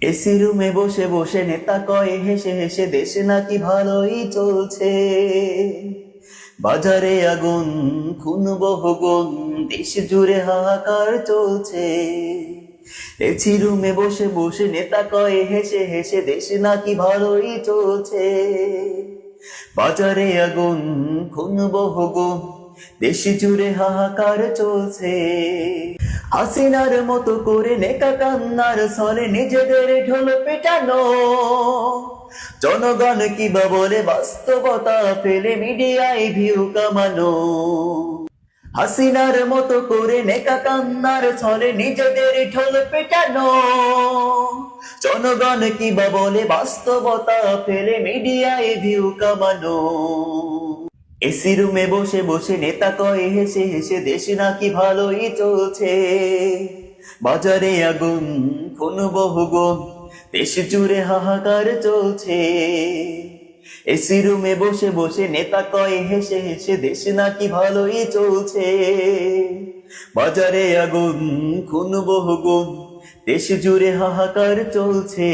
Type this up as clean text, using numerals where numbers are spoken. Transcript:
AC রুমে বসে বসে নেতা কয় হেসে হেসে দেশ নাকি ভালোই চলছে। বাজারে আগুন, খুন বহুগুণ, দেশ জুড়ে হাহাকার চলছে। এসি রুমে বসে বসে নেতা কয় হেসে হেসে দেশ নাকি ভালোই চলছে। বাজারে আগুন, খুন বহুগুণ, দেশ জুড়ে হাহাকার চলছে। হাসিনার মতো করে নেকা কান্নার ছলে নিজেদের ঢোল পেটানো, জনগণ কিবা বলে বাস্তবতা ফেলে মিডিয়ায় ভিউ কামানো। হাসিনার মতো করে নেকা কান্নার ছলে নিজেদের ঢোল পেটানো, জনগণ কিবা বলে বাস্তবতা ফেলে মিডিয়ায় ভিউ কামানো। এসি রুমে বসে বসে নেতা কয় হেসে হেসে দেশ নাকি ভালোই চলছে। বাজারে আগুন, খুন বহুগুণ, দেশ জুড়ে হাহাকার চলছে। এসি রুমে বসে বসে নেতা কয় হেসে হেসে দেশ নাকি ভালোই চলছে। বাজারে আগুন, খুন বহুগুণ, দেশ জুড়ে হাহাকার চলছে।